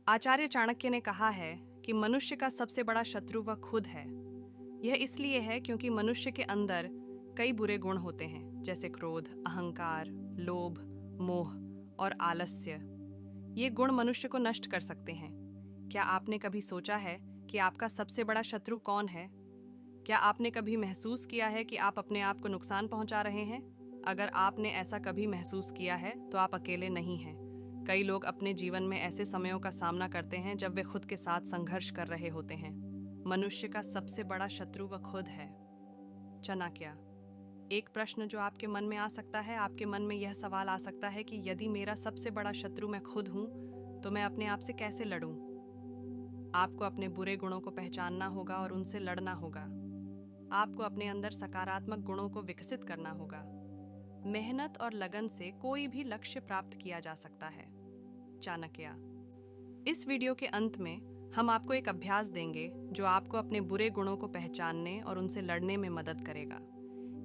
आचार्य चाणक्य ने कहा है कि मनुष्य का सबसे बड़ा शत्रु वह खुद है। यह इसलिए है क्योंकि मनुष्य के अंदर कई बुरे गुण होते हैं, जैसे क्रोध, अहंकार, लोभ, मोह और आलस्य। ये गुण मनुष्य को नष्ट कर सकते हैं। क्या आपने कभी सोचा है कि आपका सबसे बड़ा शत्रु कौन है? क्या आपने कभी महसूस किया है कि आप अपने आप को नुकसान पहुंचा रहे हैं? अगर आपने ऐसा कभी महसूस किया है तो आप अकेले नहीं हैं। कई लोग अपने जीवन में ऐसे समयों का सामना करते हैं जब वे खुद के साथ संघर्ष कर रहे होते हैं। मनुष्य का सबसे बड़ा शत्रु वह खुद है। चाणक्य। एक प्रश्न जो आपके मन में आ सकता है, आपके मन में यह सवाल आ सकता है कि यदि मेरा सबसे बड़ा शत्रु मैं खुद हूं, तो मैं अपने आप से कैसे लड़ूं? आपको अपने बुरे गुणों को पहचानना होगा और उनसे लड़ना होगा। आपको अपने अंदर सकारात्मक गुणों को विकसित करना होगा। मेहनत और लगन से कोई भी लक्ष्य प्राप्त किया जा सकता है। चाणक्य। इस वीडियो के अंत में हम आपको एक अभ्यास देंगे जो आपको अपने बुरे गुणों को पहचानने और उनसे लड़ने में मदद करेगा।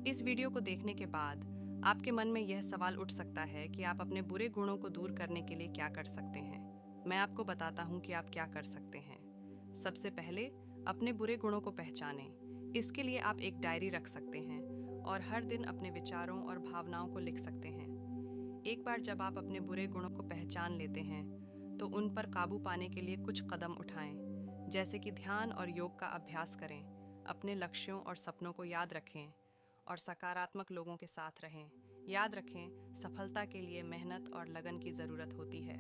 इस वीडियो को देखने के बाद आपके मन में यह सवाल उठ सकता है कि आप अपने बुरे गुणों को दूर करने के लिए क्या कर सकते हैं। मैं आपको बताता हूं कि आप क्या कर सकते हैं। सबसे पहले अपने बुरे गुणों को पहचानें। इसके लिए आप एक डायरी रख सकते हैं और हर दिन अपने विचारों और भावनाओं को लिख सकते हैं। एक बार जब आप अपने बुरे गुणों को पहचान लेते हैं तो उन पर काबू पाने के लिए कुछ कदम उठाएं, जैसे कि ध्यान और योग का अभ्यास करें, अपने लक्ष्यों और सपनों को याद रखें और सकारात्मक लोगों के साथ रहें। याद रखें, सफलता के लिए मेहनत और लगन की ज़रूरत होती है।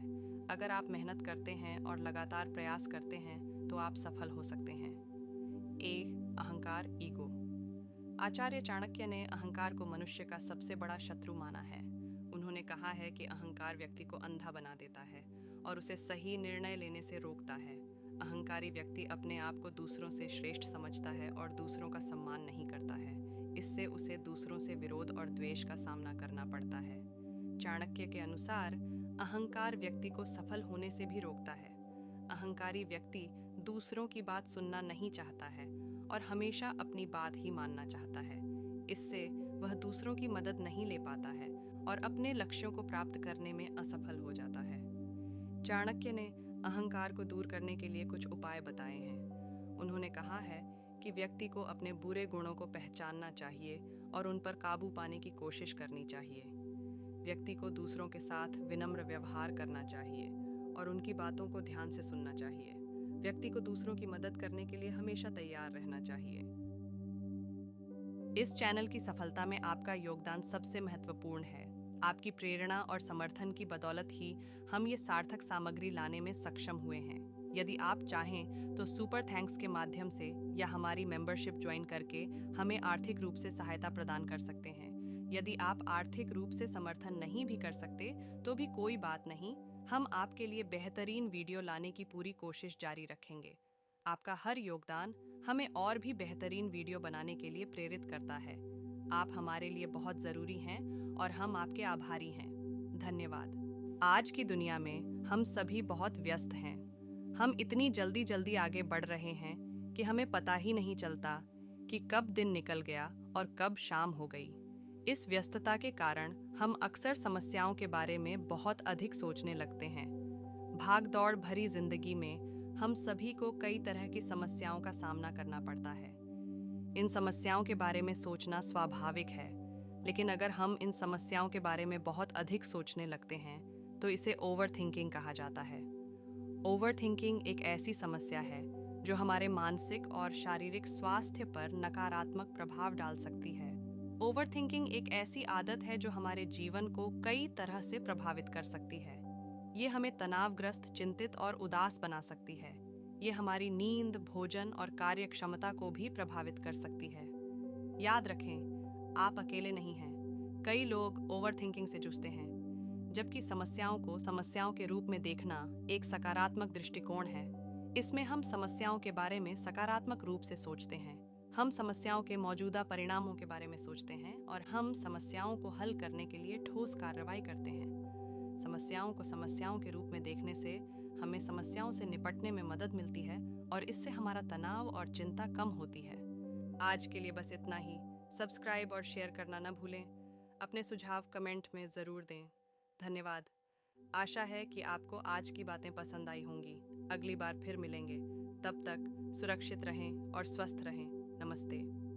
अगर आप मेहनत करते हैं और लगातार प्रयास करते हैं तो आप सफल हो सकते हैं। अहंकार, ईगो। आचार्य चाणक्य ने अहंकार को मनुष्य का सबसे बड़ा शत्रु माना है। उन्होंने कहा है कि अहंकार व्यक्ति को अंधा बना देता है और उसे सही निर्णय लेने से रोकता है। अहंकारी व्यक्ति अपने आप को दूसरों से श्रेष्ठ समझता है और दूसरों का सम्मान नहीं करता है। इससे उसे दूसरों से विरोध और द्वेष का सामना करना पड़ता है। चाणक्य के अनुसार अहंकार व्यक्ति को सफल होने से भी रोकता है। अहंकारी व्यक्ति दूसरों की बात सुनना नहीं चाहता है और हमेशा अपनी बात ही मानना चाहता है। इससे वह दूसरों की मदद नहीं ले पाता है और अपने लक्ष्यों को प्राप्त करने में असफल हो जाता है। चाणक्य ने अहंकार को दूर करने के लिए कुछ उपाय बताए हैं। उन्होंने कहा है कि व्यक्ति को अपने बुरे गुणों को पहचानना चाहिए और उन पर काबू पाने की कोशिश करनी चाहिए। व्यक्ति को दूसरों के साथ विनम्र व्यवहार करना चाहिए और उनकी बातों को ध्यान से सुनना चाहिए। व्यक्ति को दूसरों की मदद करने के लिए हमेशा तैयार रहना चाहिए। इस चैनल की सफलता में आपका योगदान सबसे महत्वपूर्ण है। आपकी प्रेरणा और समर्थन की बदौलत ही हम ये सार्थक सामग्री लाने में सक्षम हुए हैं। यदि आप चाहें तो सुपर थैंक्स के माध्यम से या हमारी मेंबरशिप ज्वाइन करके हमें आर्थिक रूप से सहायता प्रदान कर सकते हैं। यदि आप आर्थिक रूप से समर्थन नहीं भी कर सकते तो भी कोई बात नहीं, हम आपके लिए बेहतरीन वीडियो लाने की पूरी कोशिश जारी रखेंगे। आपका हर योगदान हमें और भी बेहतरीन वीडियो बनाने के लिए प्रेरित करता है। आप हमारे लिए बहुत ज़रूरी हैं और हम आपके आभारी हैं। धन्यवाद। आज की दुनिया में हम सभी बहुत व्यस्त हैं। हम इतनी जल्दी जल्दी आगे बढ़ रहे हैं कि हमें पता ही नहीं चलता कि कब दिन निकल गया और कब शाम हो गई। इस व्यस्तता के कारण हम अक्सर समस्याओं के बारे में बहुत अधिक सोचने लगते हैं। भाग-दौड़ भरी जिंदगी में हम सभी को कई तरह की समस्याओं का सामना करना पड़ता है। इन समस्याओं के बारे में सोचना स्वाभाविक है, लेकिन अगर हम इन समस्याओं के बारे में बहुत अधिक सोचने लगते हैं तो इसे ओवरथिंकिंग कहा जाता है। ओवरथिंकिंग एक ऐसी समस्या है जो हमारे मानसिक और शारीरिक स्वास्थ्य पर नकारात्मक प्रभाव डाल सकती है। ओवरथिंकिंग एक ऐसी आदत है जो हमारे जीवन को कई तरह से प्रभावित कर सकती है। ये हमें तनावग्रस्त, चिंतित और उदास बना सकती है। ये हमारी नींद, भोजन और कार्य क्षमता को भी प्रभावित कर सकती है। याद रखें, आप अकेले नहीं हैं। कई लोग ओवरथिंकिंग से जूझते हैं, जबकि समस्याओं को समस्याओं के रूप में देखना एक सकारात्मक दृष्टिकोण है। इसमें हम समस्याओं के बारे में सकारात्मक रूप से सोचते हैं। हम समस्याओं के मौजूदा परिणामों के बारे में सोचते हैं और हम समस्याओं को हल करने के लिए ठोस कार्रवाई करते हैं। समस्याओं को समस्याओं के रूप में देखने से हमें समस्याओं से निपटने में मदद मिलती है और इससे हमारा तनाव और चिंता कम होती है। आज के लिए बस इतना ही। सब्सक्राइब और शेयर करना न भूलें। अपने सुझाव कमेंट में ज़रूर दें। धन्यवाद। आशा है कि आपको आज की बातें पसंद आई होंगी। अगली बार फिर मिलेंगे। तब तक सुरक्षित रहें और स्वस्थ रहें। नमस्ते।